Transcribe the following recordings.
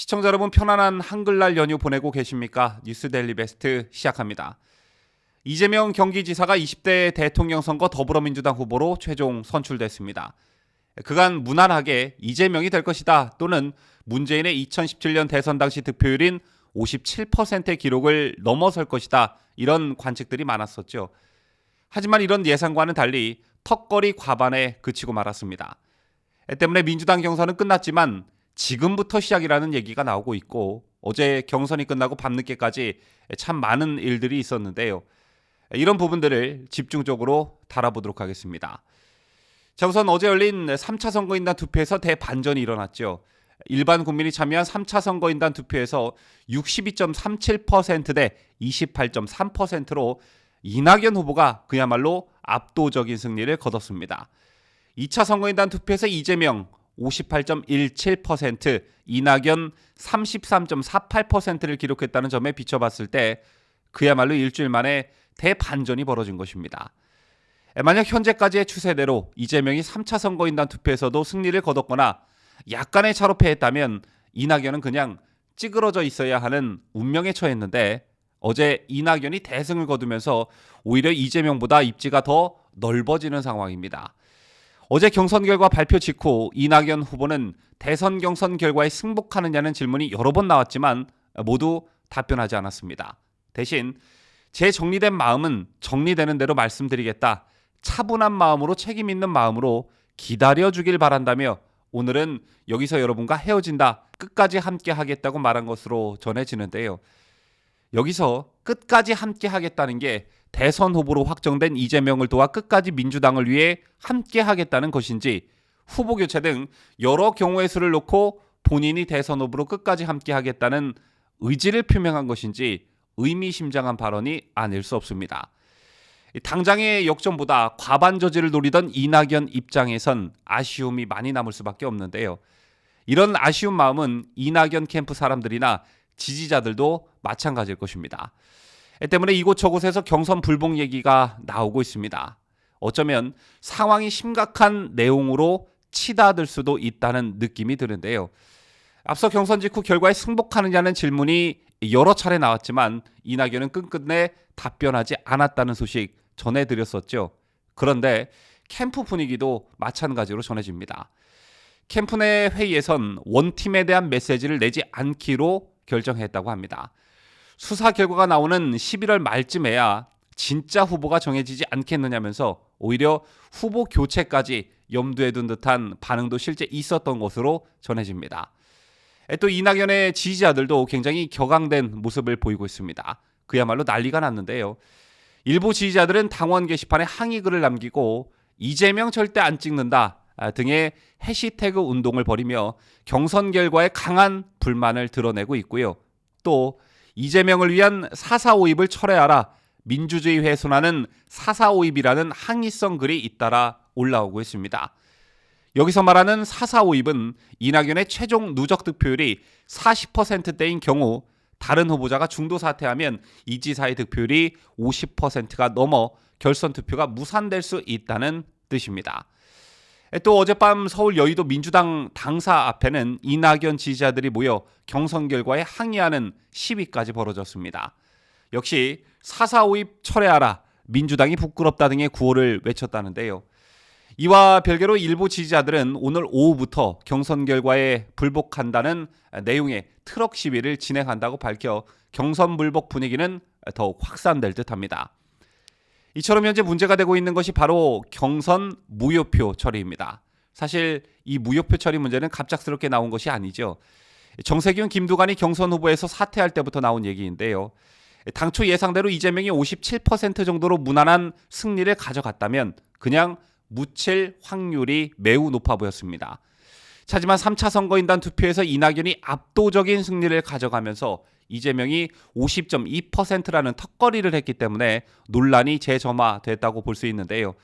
시청자 여러분, 편안한 한글날 연휴 보내고 계십니까? 뉴스데일리 베스트 시작합니다. 이재명 경기지사가 20대 대통령 선거 더불어민주당 후보로 최종 선출됐습니다. 그간 무난하게 이재명이 될 것이다 또는 문재인의 2017년 대선 당시 득표율인 57%의 기록을 넘어설 것이다, 이런 관측들이 많았었죠. 하지만 이런 예상과는 달리 턱걸이 과반에 그치고 말았습니다. 때문에 민주당 경선은 끝났지만 지금부터 시작이라는 얘기가 나오고 있고, 어제 경선이 끝나고 밤늦게까지 참 많은 일들이 있었는데요. 이런 부분들을 집중적으로 다뤄보도록 하겠습니다. 자, 우선 어제 열린 3차 선거인단 투표에서 대반전이 일어났죠. 일반 국민이 참여한 3차 선거인단 투표에서 62.37% 대 28.3%로 이낙연 후보가 그야말로 압도적인 승리를 거뒀습니다. 2차 선거인단 투표에서 이재명 58.17%, 이낙연 33.48%를 기록했다는 점에 비춰봤을 때 그야말로 일주일 만에 대반전이 벌어진 것입니다. 만약 현재까지의 추세대로 이재명이 3차 선거인단 투표에서도 승리를 거뒀거나 약간의 차로 패했다면 이낙연은 그냥 찌그러져 있어야 하는 운명에 처했는데, 어제 이낙연이 대승을 거두면서 오히려 이재명보다 입지가 더 넓어지는 상황입니다. 어제 경선 결과 발표 직후 이낙연 후보는 대선 경선 결과에 승복하느냐는 질문이 여러 번 나왔지만 모두 답변하지 않았습니다. 대신 제 정리된 마음은 정리되는 대로 말씀드리겠다, 차분한 마음으로 책임 있는 마음으로 기다려주길 바란다며 오늘은 여기서 여러분과 헤어진다, 끝까지 함께 하겠다고 말한 것으로 전해지는데요. 여기서 끝까지 함께 하겠다는 게 대선 후보로 확정된 이재명을 도와 끝까지 민주당을 위해 함께 하겠다는 것인지, 후보 교체 등 여러 경우의 수를 놓고 본인이 대선 후보로 끝까지 함께 하겠다는 의지를 표명한 것인지 의미심장한 발언이 아닐 수 없습니다. 당장의 역전보다 과반 저지를 노리던 이낙연 입장에선 아쉬움이 많이 남을 수밖에 없는데요. 이런 아쉬운 마음은 이낙연 캠프 사람들이나 지지자들도 마찬가지일 것입니다. 때문에 이곳저곳에서 경선 불복 얘기가 나오고 있습니다. 어쩌면 상황이 심각한 내용으로 치닫을 수도 있다는 느낌이 드는데요. 앞서 경선 직후 결과에 승복하느냐는 질문이 여러 차례 나왔지만 이낙연은 끝끝내 답변하지 않았다는 소식 전해드렸었죠. 그런데 캠프 분위기도 마찬가지로 전해집니다. 캠프 내 회의에선 원팀에 대한 메시지를 내지 않기로 결정했다고 합니다. 수사 결과가 나오는 11월 말쯤에야 진짜 후보가 정해지지 않겠느냐면서 오히려 후보 교체까지 염두에 둔 듯한 반응도 실제 있었던 것으로 전해집니다. 또 이낙연의 지지자들도 굉장히 격앙된 모습을 보이고 있습니다. 그야말로 난리가 났는데요. 일부 지지자들은 당원 게시판에 항의글을 남기고 이재명 절대 안 찍는다 등의 해시태그 운동을 벌이며 경선 결과에 강한 불만을 드러내고 있고요. 또 이재명을 위한 4.4.5입을 철회하라, 민주주의 훼손하는 4.4.5입이라는 항의성 글이 잇따라 올라오고 있습니다. 여기서 말하는 4.4.5입은 이낙연의 최종 누적 득표율이 40%대인 경우 다른 후보자가 중도 사퇴하면 이 지사의 득표율이 50%가 넘어 결선 투표가 무산될 수 있다는 뜻입니다. 또 어젯밤 서울 여의도 민주당 당사 앞에는 이낙연 지지자들이 모여 경선 결과에 항의하는 시위까지 벌어졌습니다. 역시 4.4.5입 철회하라, 민주당이 부끄럽다 등의 구호를 외쳤다는데요. 이와 별개로 일부 지지자들은 오늘 오후부터 경선 결과에 불복한다는 내용의 트럭 시위를 진행한다고 밝혀 경선 불복 분위기는 더욱 확산될 듯합니다. 이처럼 현재 문제가 되고 있는 것이 바로 경선 무효표 처리입니다. 사실 이 무효표 처리 문제는 갑작스럽게 나온 것이 아니죠. 정세균, 김두관이 경선 후보에서 사퇴할 때부터 나온 얘기인데요. 당초 예상대로 이재명이 57% 정도로 무난한 승리를 가져갔다면 그냥 묻힐 확률이 매우 높아 보였습니다. 하지만 3차 선거인단 투표에서 이낙연이 압도적인 승리를 가져가면서 이재명이 50.2%라는 턱걸이를 했기 때문에 논란이 재점화됐다고 볼 수 있는데요.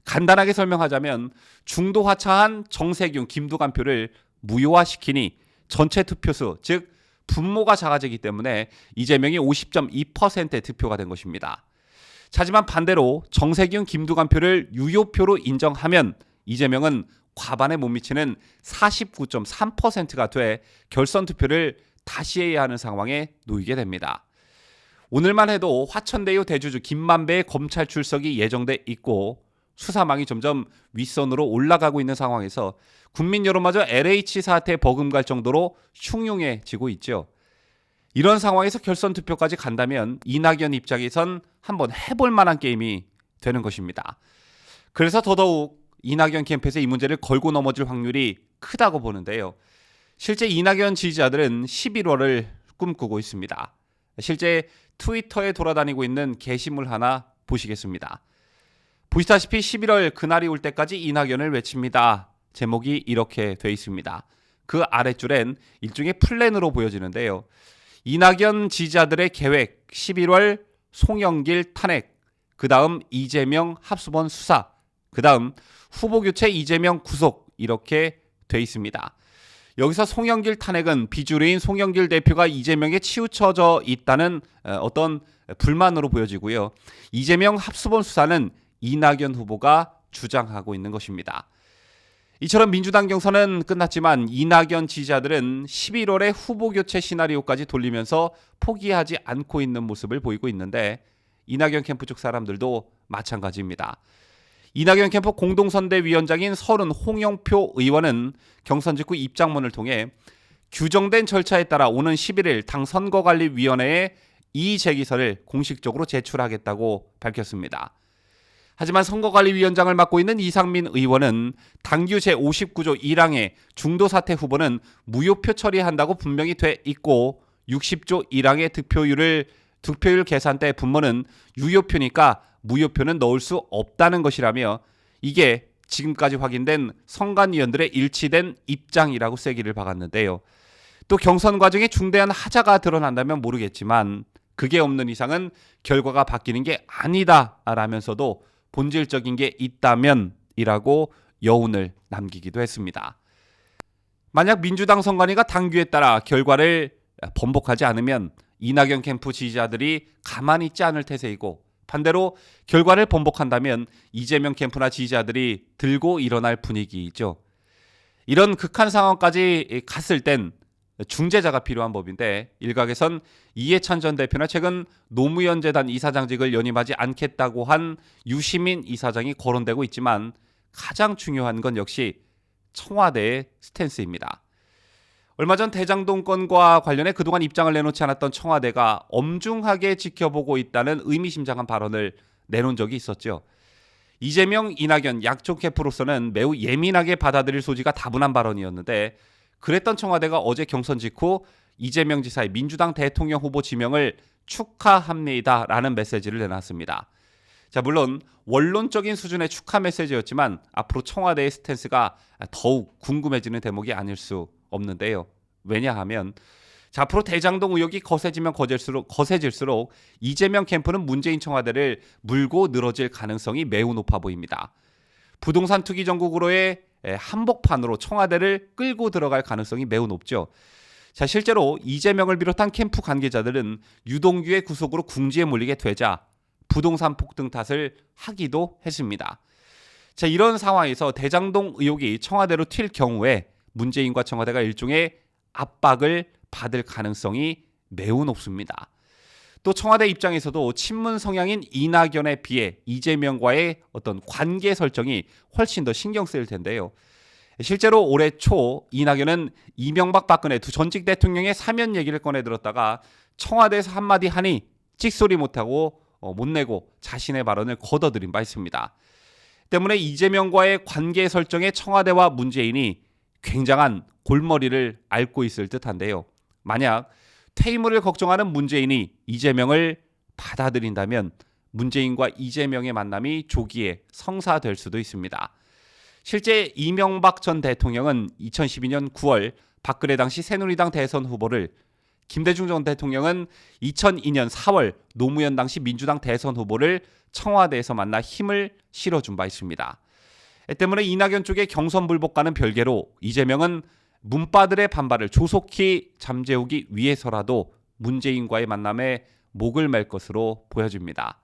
간단하게 설명하자면 중도 하차한 정세균, 김두관 표를 무효화시키니 전체 투표수, 즉 분모가 작아지기 때문에 이재명이 50.2%의 득표가 된 것입니다. 하지만 반대로 정세균, 김두관 표를 유효표로 인정하면 이재명은 과반에 못 미치는 49.3%가 돼 결선 투표를 다시 해야 하는 상황에 놓이게 됩니다. 오늘만 해도 화천대유 대주주 김만배의 검찰 출석이 예정돼 있고 수사망이 점점 윗선으로 올라가고 있는 상황에서 국민 여론마저 LH 사태에 버금갈 정도로 흉흉해지고 있죠. 이런 상황에서 결선 투표까지 간다면 이낙연 입장에선 한번 해볼 만한 게임이 되는 것입니다. 그래서 더더욱 이낙연 캠프에서 이 문제를 걸고 넘어질 확률이 크다고 보는데요. 실제 이낙연 지지자들은 11월을 꿈꾸고 있습니다. 실제 트위터에 돌아다니고 있는 게시물 하나 보시겠습니다. 보시다시피 11월 그날이 올 때까지 이낙연을 외칩니다. 제목이 이렇게 돼 있습니다. 그 아랫줄엔 일종의 플랜으로 보여지는데요. 이낙연 지지자들의 계획 11월 송영길 탄핵, 그 다음 이재명 합수본 수사, 그 다음 후보교체 이재명 구속 이렇게 돼 있습니다. 여기서 송영길 탄핵은 비주류인 송영길 대표가 이재명에 치우쳐져 있다는 어떤 불만으로 보여지고요. 이재명 합수본 수사는 이낙연 후보가 주장하고 있는 것입니다. 이처럼 민주당 경선은 끝났지만 이낙연 지지자들은 11월에 후보교체 시나리오까지 돌리면서 포기하지 않고 있는 모습을 보이고 있는데 이낙연 캠프 쪽 사람들도 마찬가지입니다. 이낙연 캠프 공동선대위원장인 서른 홍영표 의원은 경선 직후 입장문을 통해 규정된 절차에 따라 오는 11일 당 선거관리위원회에 이의제기서를 공식적으로 제출하겠다고 밝혔습니다. 하지만 선거관리위원장을 맡고 있는 이상민 의원은 당규 제59조 1항에 중도사퇴 후보는 무효표 처리한다고 분명히 돼 있고 60조 1항의 득표율 계산 때 분모는 유효표니까 무효표는 넣을 수 없다는 것이라며 이게 지금까지 확인된 선관위원들의 일치된 입장이라고 쐐기를 박았는데요. 또 경선 과정에 중대한 하자가 드러난다면 모르겠지만 그게 없는 이상은 결과가 바뀌는 게 아니다라면서도 본질적인 게 있다면이라고 여운을 남기기도 했습니다. 만약 민주당 선관위가 당규에 따라 결과를 번복하지 않으면 이낙연 캠프 지지자들이 가만히 있지 않을 태세이고 반대로 결과를 번복한다면 이재명 캠프나 지지자들이 들고 일어날 분위기이죠. 이런 극한 상황까지 갔을 땐 중재자가 필요한 법인데 일각에선 이해찬 전 대표나 최근 노무현 재단 이사장직을 연임하지 않겠다고 한 유시민 이사장이 거론되고 있지만 가장 중요한 건 역시 청와대의 스탠스입니다. 얼마 전 대장동 건과 관련해 그동안 입장을 내놓지 않았던 청와대가 엄중하게 지켜보고 있다는 의미심장한 발언을 내놓은 적이 있었죠. 이재명, 이낙연 약쪽 캠프로서는 매우 예민하게 받아들일 소지가 다분한 발언이었는데 그랬던 청와대가 어제 경선 직후 이재명 지사의 민주당 대통령 후보 지명을 축하합니다라는 메시지를 내놨습니다. 자, 물론 원론적인 수준의 축하 메시지였지만 앞으로 청와대의 스탠스가 더욱 궁금해지는 대목이 아닐 수 없는데요. 왜냐하면 앞으로 대장동 의혹이 거세지면 거세질수록 이재명 캠프는 문재인 청와대를 물고 늘어질 가능성이 매우 높아 보입니다. 부동산 투기 전국으로의 한복판으로 청와대를 끌고 들어갈 가능성이 매우 높죠. 자, 실제로 이재명을 비롯한 캠프 관계자들은 유동규의 구속으로 궁지에 몰리게 되자 부동산 폭등 탓을 하기도 했습니다. 자, 이런 상황에서 대장동 의혹이 청와대로 튈 경우에 문재인과 청와대가 일종의 압박을 받을 가능성이 매우 높습니다. 또 청와대 입장에서도 친문 성향인 이낙연에 비해 이재명과의 어떤 관계 설정이 훨씬 더 신경 쓰일 텐데요. 실제로 올해 초 이낙연은 이명박 박근혜 두 전직 대통령의 사면 얘기를 꺼내 들었다가 청와대에서 한마디 하니 찍소리 못하고 못 내고 자신의 발언을 걷어들인 바 있습니다. 때문에 이재명과의 관계 설정에 청와대와 문재인이 굉장한 골머리를 앓고 있을 듯한데요. 만약 퇴임을 걱정하는 문재인이 이재명을 받아들인다면 문재인과 이재명의 만남이 조기에 성사될 수도 있습니다. 실제 이명박 전 대통령은 2012년 9월 박근혜 당시 새누리당 대선 후보를, 김대중 전 대통령은 2002년 4월 노무현 당시 민주당 대선 후보를 청와대에서 만나 힘을 실어준 바 있습니다. 때문에 이낙연 쪽의 경선 불복과는 별개로 이재명은 문바들의 반발을 조속히 잠재우기 위해서라도 문재인과의 만남에 목을 맬 것으로 보여집니다.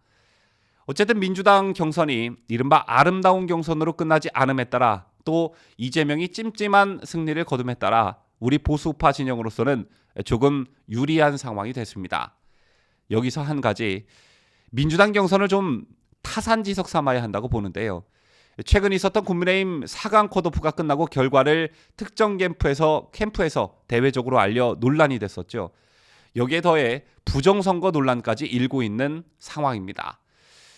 어쨌든 민주당 경선이 이른바 아름다운 경선으로 끝나지 않음에 따라 또 이재명이 찜찜한 승리를 거둠에 따라 우리 보수파 진영으로서는 조금 유리한 상황이 됐습니다. 여기서 한 가지, 민주당 경선을 좀 타산지석 삼아야 한다고 보는데요. 최근 있었던 국민의힘 4강 컷오프가 끝나고 결과를 특정 캠프에서 대외적으로 알려 논란이 됐었죠. 여기에 더해 부정선거 논란까지 일고 있는 상황입니다.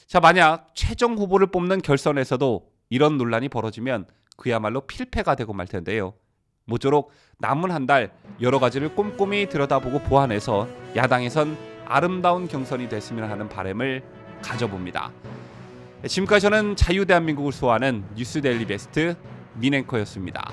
자, 만약 최종 후보를 뽑는 결선에서도 이런 논란이 벌어지면 그야말로 필패가 되고 말 텐데요. 모쪼록 남은 한 달 여러 가지를 꼼꼼히 들여다보고 보완해서 야당에선 아름다운 경선이 됐으면 하는 바람을 가져봅니다. 지금까지 저는 자유대한민국을 수호하는 뉴스데일리 베스트 민앵커였습니다.